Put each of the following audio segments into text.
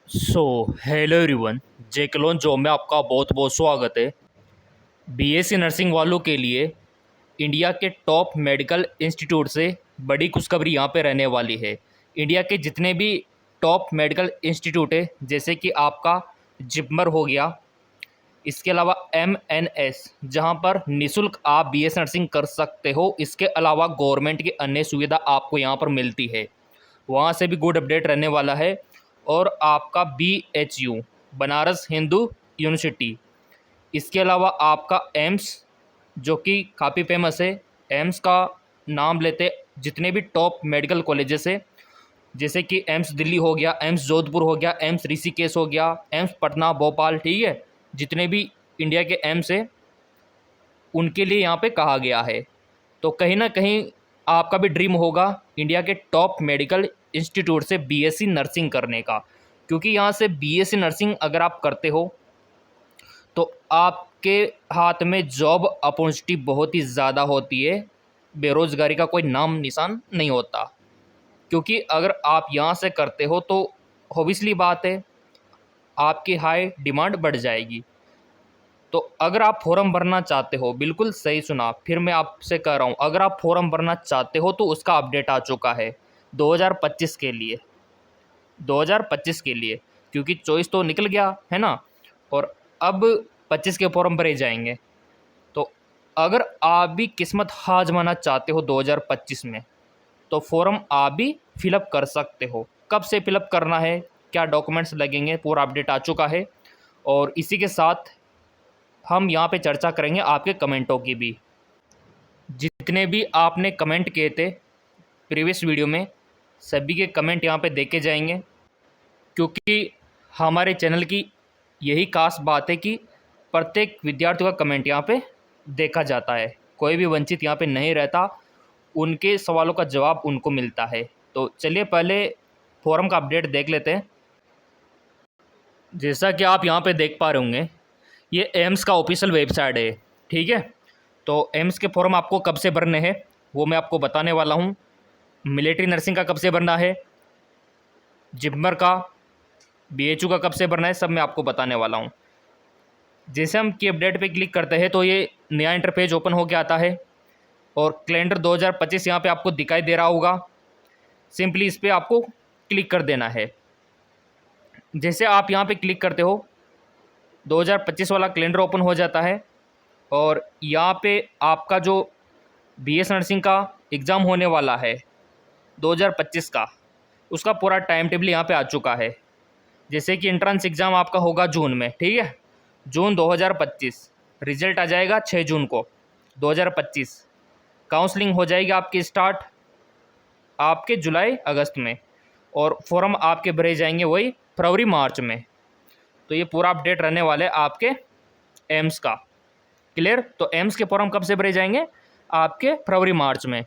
So hello everyone, जेकलोन job में आपका बहुत बहुत स्वागत है। बीएससी नर्सिंग वालों के लिए इंडिया के टॉप मेडिकल इंस्टीट्यूट से बड़ी खुशखबरी यहाँ पे रहने वाली है। इंडिया के जितने भी टॉप मेडिकल इंस्टीट्यूट है, जैसे कि आपका जिपमर हो गया, इसके अलावा एमएनएस, जहाँ पर निशुल्क आप बीएस नर्सिंग कर सकते हो। इसके अलावा गवर्नमेंट की अन्य सुविधा आपको यहाँ पर मिलती है, वहाँ से भी गुड अपडेट रहने वाला है। और आपका बीएचयू, बनारस हिंदू यूनिवर्सिटी, इसके अलावा आपका एम्स, जो कि काफ़ी फेमस है। एम्स का नाम लेते जितने भी टॉप मेडिकल कॉलेजेस है, जैसे कि एम्स दिल्ली हो गया, एम्स जोधपुर हो गया, एम्स ऋषिकेश हो गया, एम्स पटना भोपाल, ठीक है, जितने भी इंडिया के एम्स है उनके लिए यहाँ पे कहा गया है। तो कहीं ना कहीं आपका भी ड्रीम होगा इंडिया के टॉप मेडिकल इंस्टीट्यूट से बीएससी नर्सिंग करने का, क्योंकि यहाँ से बीएससी नर्सिंग अगर आप करते हो तो आपके हाथ में जॉब अपॉर्चुनिटी बहुत ही ज़्यादा होती है, बेरोज़गारी का कोई नाम निशान नहीं होता। क्योंकि अगर आप यहाँ से करते हो तो ऑब्वियसली बात है आपकी हाई डिमांड बढ़ जाएगी। तो अगर आप फॉर्म भरना चाहते हो, बिल्कुल सही सुना, फिर मैं आपसे कह रहा हूँ, अगर आप फॉर्म भरना चाहते हो तो उसका अपडेट आ चुका है 2025 के लिए। 2025 के लिए, क्योंकि 24 तो निकल गया है ना, और अब 25 के फॉर्म भरे जाएंगे। तो अगर आप भी किस्मत आजमाना चाहते हो 2025 में, तो फॉर्म आप भी फिलअप कर सकते हो। कब से फिलअप करना है, क्या डॉक्यूमेंट्स लगेंगे, पूरा अपडेट आ चुका है। और इसी के साथ हम यहाँ पे चर्चा करेंगे आपके कमेंटों की भी। जितने भी आपने कमेंट किए थे प्रीवियस वीडियो में, सभी के कमेंट यहाँ पे देखे जाएंगे, क्योंकि हमारे चैनल की यही खास बात है कि प्रत्येक विद्यार्थी का कमेंट यहाँ पे देखा जाता है, कोई भी वंचित यहाँ पे नहीं रहता, उनके सवालों का जवाब उनको मिलता है। तो चलिए पहले फॉरम का अपडेट देख लेते हैं। जैसा कि आप यहाँ पे देख पा रहे होंगे, ये एम्स का ऑफिशियल वेबसाइट है, ठीक है। तो एम्स के फॉर्म आपको कब से भरने हैं वो मैं आपको बताने वाला हूँ। मिलिट्री नर्सिंग का कब से भरना है, जिपमर का, बीएचयू का कब से भरना है, सब मैं आपको बताने वाला हूँ। जैसे हम की अपडेट पे क्लिक करते हैं तो ये नया इंटरफेस ओपन होकर आता है और कैलेंडर 2025 यहाँ पे आपको दिखाई दे रहा होगा। सिंपली इस पर आपको क्लिक कर देना है। जैसे आप यहाँ पे क्लिक करते हो 2025 वाला कैलेंडर ओपन हो जाता है और यहाँ पे आपका जो बीएस नर्सिंग का एग्ज़ाम होने वाला है 2025 का, उसका पूरा टाइम टेबल यहाँ पे आ चुका है। जैसे कि एंट्रेंस एग्ज़ाम आपका होगा जून में, ठीक है, जून 2025, रिजल्ट आ जाएगा 6 जून को 2025। काउंसलिंग हो जाएगी आपकी स्टार्ट आपके जुलाई अगस्त में, और फॉर्म आपके भरे जाएंगे वही फरवरी मार्च में। तो ये पूरा अपडेट रहने वाला है आपके एम्स का। क्लियर। तो एम्स के फॉर्म कब से भरे जाएंगे, आपके फरवरी मार्च में।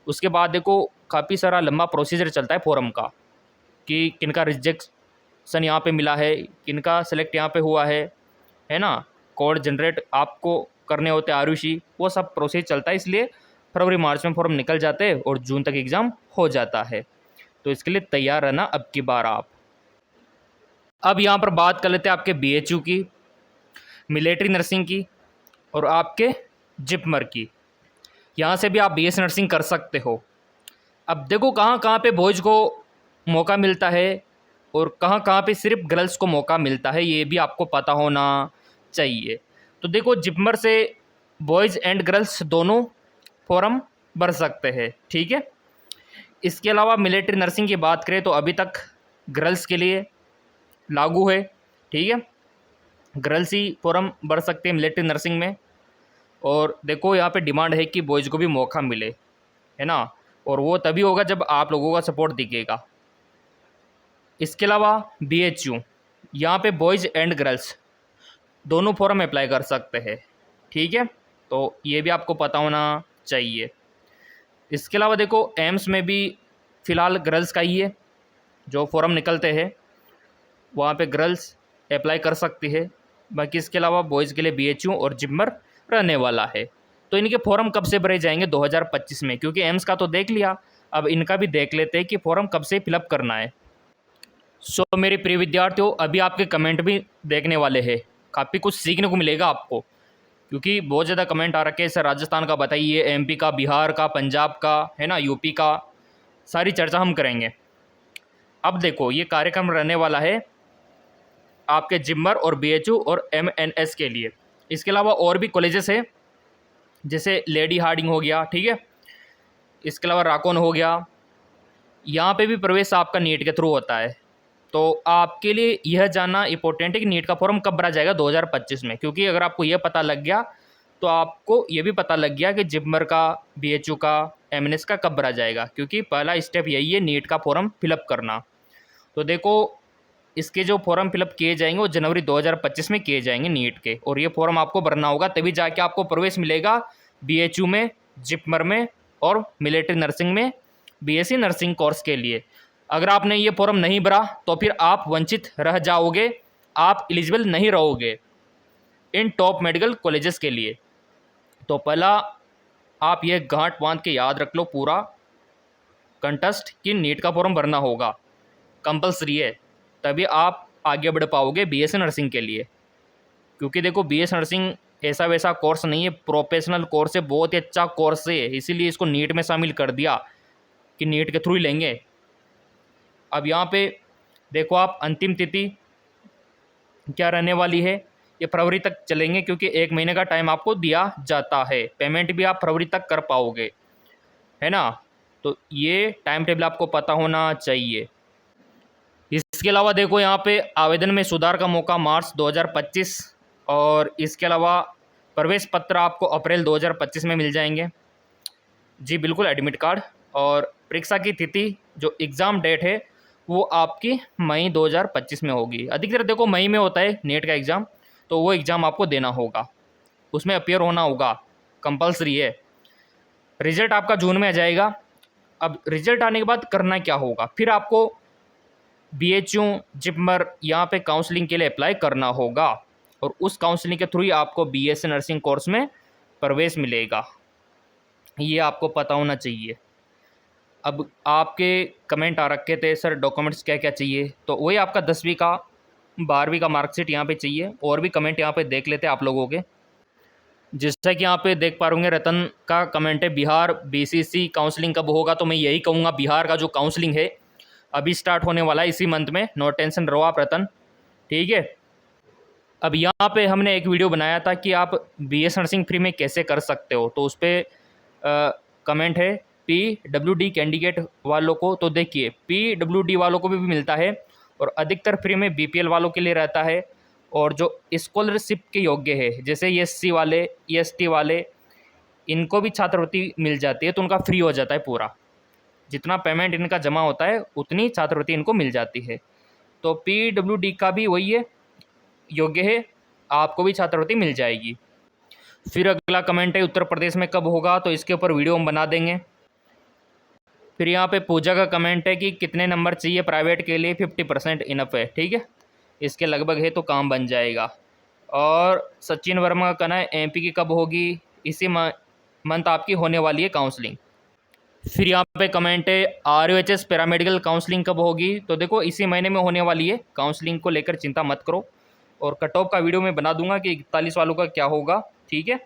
उसके बाद देखो काफ़ी सारा लंबा प्रोसीजर चलता है फॉर्म का, कि किनका रिजेक्शन यहाँ पे मिला है, किनका सेलेक्ट यहाँ पे हुआ है ना, कोड जनरेट आपको करने होते हैं, आरुषि, वो सब प्रोसेस चलता है। इसलिए फरवरी मार्च में फॉर्म निकल जाते हैं और जून तक एग्ज़ाम हो जाता है। तो इसके लिए तैयार रहना अब की बार आप। अब यहाँ पर बात कर लेते हैं आपके बीएचयू की, मिलिट्री नर्सिंग की और आपके जिपमर की। यहाँ से भी आप बीएस नर्सिंग कर सकते हो। अब देखो कहाँ कहाँ पे बॉयज़ को मौका मिलता है और कहाँ कहाँ पे सिर्फ गर्ल्स को मौका मिलता है, ये भी आपको पता होना चाहिए। तो देखो जिपमर से बॉयज़ एंड गर्ल्स दोनों फॉर्म भर सकते हैं, ठीक है। इसके अलावा मिलिट्री नर्सिंग की बात करें तो अभी तक गर्ल्स के लिए लागू है, ठीक है, गर्ल्स ही फॉर्म भर सकते हैं मिलिट्री नर्सिंग में। और देखो यहाँ पे डिमांड है कि बॉयज़ को भी मौका मिले, है ना, और वो तभी होगा जब आप लोगों का सपोर्ट दिखेगा। इसके अलावा बीएचयू, यहाँ पे बॉयज़ एंड गर्ल्स दोनों फॉर्म अप्लाई कर सकते हैं, ठीक है। तो ये भी आपको पता होना चाहिए। इसके अलावा देखो एम्स में भी फ़िलहाल गर्ल्स का ही है जो फॉर्म निकलते हैं, वहाँ पे गर्ल्स अप्लाई कर सकती है। बाकी इसके अलावा बॉयज़ के लिए बीएचयू और जिपमर रहने वाला है। तो इनके फॉर्म कब से भरे जाएंगे 2025 में, क्योंकि एम्स का तो देख लिया, अब इनका भी देख लेते हैं कि फॉर्म कब से फिलअप करना है। सो मेरे प्रिय विद्यार्थियों, अभी आपके कमेंट भी देखने वाले हैं, काफ़ी कुछ सीखने को मिलेगा आपको, क्योंकि बहुत ज़्यादा कमेंट आ रखे हैं सर राजस्थान का बताइए, एमपी का, बिहार का, पंजाब का, है ना, यूपी का, सारी चर्चा हम करेंगे। अब देखो, ये कार्यक्रम रहने वाला है आपके जिप्मर और बीएचयू और एमएनएस के लिए। इसके अलावा और भी कॉलेजेस है, जैसे लेडी हार्डिंग हो गया, ठीक है, इसके अलावा राकोन हो गया। यहाँ पे भी प्रवेश आपका नीट के थ्रू होता है। तो आपके लिए यह जानना इंपॉर्टेंट है कि नीट का फॉर्म कब भरा जाएगा 2025 में, क्योंकि अगर आपको यह पता लग गया तो आपको ये भी पता लग गया कि जिप्मर का, बीएचयू का, एमएनएस का कब भरा जाएगा, क्योंकि पहला स्टेप यही है नीट का फॉर्म फिलअप करना। तो देखो, इसके जो फॉर्म फिलअप किए जाएंगे वो जनवरी 2025 में किए जाएंगे नीट के, और ये फॉर्म आपको भरना होगा, तभी जाके आपको प्रवेश मिलेगा बीएचयू में, जिप्मर में और मिलिट्री नर्सिंग में बीएससी नर्सिंग कोर्स के लिए। अगर आपने ये फॉर्म नहीं भरा तो फिर आप वंचित रह जाओगे, आप एलिजिबल नहीं रहोगे इन टॉप मेडिकल कॉलेजेस के लिए। तो पहला आप ये गांठ बांध के याद रख लो पूरा कंटेस्ट कि नीट का फॉर्म भरना होगा, कंपलसरी है, तभी आप आगे बढ़ पाओगे बीएससी नर्सिंग के लिए। क्योंकि देखो, बीएस नर्सिंग ऐसा वैसा कोर्स नहीं है, प्रोफेशनल कोर्स है, बहुत ही अच्छा कोर्स है, इसीलिए इसको नीट में शामिल कर दिया कि नीट के थ्रू ही लेंगे। अब यहाँ पे देखो आप, अंतिम तिथि क्या रहने वाली है, ये फरवरी तक चलेंगे, क्योंकि 1 महीने का टाइम आपको दिया जाता है, पेमेंट भी आप फरवरी तक कर पाओगे, है ना। तो ये टाइम टेबल आपको पता होना चाहिए। इसके अलावा देखो, यहाँ पे आवेदन में सुधार का मौका मार्च 2025, और इसके अलावा प्रवेश पत्र आपको अप्रैल 2025 में मिल जाएंगे। जी बिल्कुल, एडमिट कार्ड। और परीक्षा की तिथि, जो एग्ज़ाम डेट है, वो आपकी मई 2025 में होगी। अधिकतर देखो मई में होता है नेट का एग्ज़ाम, तो वो एग्ज़ाम आपको देना होगा, उसमें अपीयर होना होगा, कंपलसरी है। रिजल्ट आपका जून में आ जाएगा। अब रिजल्ट आने के बाद करना क्या होगा, फिर आपको बीएचयू, जिप्मर यहाँ पे काउंसलिंग के लिए अप्लाई करना होगा, और उस काउंसलिंग के थ्रू ही आपको बीएससी नर्सिंग कोर्स में प्रवेश मिलेगा, ये आपको पता होना चाहिए। अब आपके कमेंट आ रखे थे सर डॉक्यूमेंट्स क्या क्या चाहिए, तो वही आपका 10वीं का, 12वीं का मार्कशीट यहाँ पे चाहिए। और भी कमेंट यहाँ पे देख लेते हैं आप लोगों के, जैसा कि यहाँ पे देख पा रहे रतन का कमेंट है, बिहार बीसीसी काउंसलिंग कब होगा। तो मैं यही कहूँगा, बिहार का जो काउंसलिंग है अभी स्टार्ट होने वाला है इसी मंथ में, नो टेंशन रहो आप रतन, ठीक है। अब यहाँ पे हमने एक वीडियो बनाया था कि आप बीएस नर्सिंग फ्री में कैसे कर सकते हो, तो उस पर कमेंट है पीडब्ल्यूडी कैंडिडेट वालों को। तो देखिए, पीडब्ल्यूडी वालों को भी मिलता है, और अधिकतर फ्री में बीपीएल वालों के लिए रहता है, और जो स्कॉलरशिप के योग्य है, जैसे एससी वाले, एसटी वाले, इनको भी छात्रवृत्ति मिल जाती है, तो उनका फ्री हो जाता है पूरा, जितना पेमेंट इनका जमा होता है उतनी छात्रवृत्ति इनको मिल जाती है। तो पीडब्ल्यूडी का भी वही है, योग्य है, आपको भी छात्रवृत्ति मिल जाएगी। फिर अगला कमेंट है उत्तर प्रदेश में कब होगा, तो इसके ऊपर वीडियो हम बना देंगे। फिर यहाँ पे पूजा का कमेंट है कि कितने नंबर चाहिए प्राइवेट के लिए, 50% इनफ है, ठीक है, इसके लगभग है तो काम बन जाएगा। और सचिन वर्मा का कहना है एमपी की कब होगी, इसी मंथ आपकी होने वाली है काउंसलिंग। फिर यहाँ पे कमेंट है आरयूएचएस पैरामेडिकल काउंसलिंग कब होगी, तो देखो इसी महीने में होने वाली है, काउंसलिंग को लेकर चिंता मत करो। और कट ऑफ का वीडियो मैं बना दूंगा कि 41 वालों का क्या होगा, ठीक है।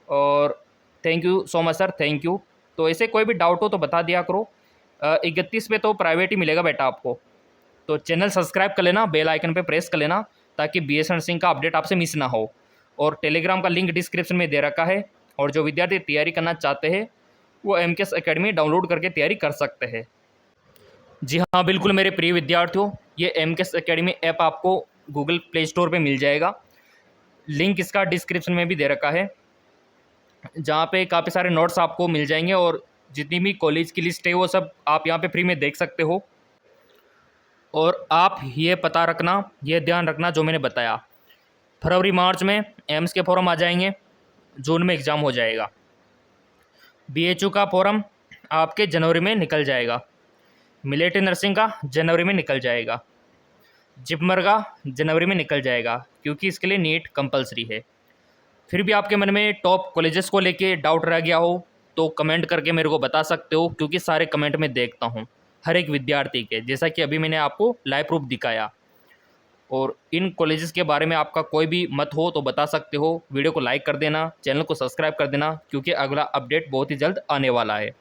और thank you so much sir, thank you. तो ऐसे कोई भी डाउट हो तो बता दिया करो। 31 में तो प्राइवेट ही मिलेगा बेटा आपको, तो चैनल सब्सक्राइब कर लेना, बेल आइकन पे प्रेस कर लेना, ताकि बीएस नर्सिंग का अपडेट आपसे मिस ना हो। और टेलीग्राम का लिंक डिस्क्रिप्शन में दे रखा है, और जो विद्यार्थी तैयारी करना चाहते हैं वो एमकेएस एकेडमी डाउनलोड करके तैयारी कर सकते हैं। जी हाँ बिल्कुल मेरे प्रिय विद्यार्थियों, ये एमकेएस एकेडमी ऐप आपको गूगल प्ले स्टोर पे मिल जाएगा, लिंक इसका डिस्क्रिप्शन में भी दे रखा है, जहाँ पे काफ़ी सारे नोट्स आपको मिल जाएंगे, और जितनी भी कॉलेज की लिस्ट है वो सब आप यहाँ पे फ्री में देख सकते हो। और आप ये पता रखना, ये ध्यान रखना जो मैंने बताया, फरवरी मार्च में एम्स के फॉर्म आ जाएंगे, जून में एग्ज़ाम हो जाएगा, बीएचयू का फॉर्म आपके जनवरी में निकल जाएगा, मिलिट्री नर्सिंग का जनवरी में निकल जाएगा, जिप्मर का जनवरी में निकल जाएगा, क्योंकि इसके लिए नीट कंपलसरी है। फिर भी आपके मन में टॉप कॉलेजेस को लेके डाउट रह गया हो तो कमेंट करके मेरे को बता सकते हो, क्योंकि सारे कमेंट में देखता हूँ। हर एक विद्यार्थी के, जैसा कि अभी मैंने आपको लाइव प्रूफ दिखाया। और इन कॉलेजेस के बारे में आपका कोई भी मत हो तो बता सकते हो। वीडियो को लाइक कर देना, चैनल को सब्सक्राइब कर देना, क्योंकि अगला अपडेट बहुत ही जल्द आने वाला है।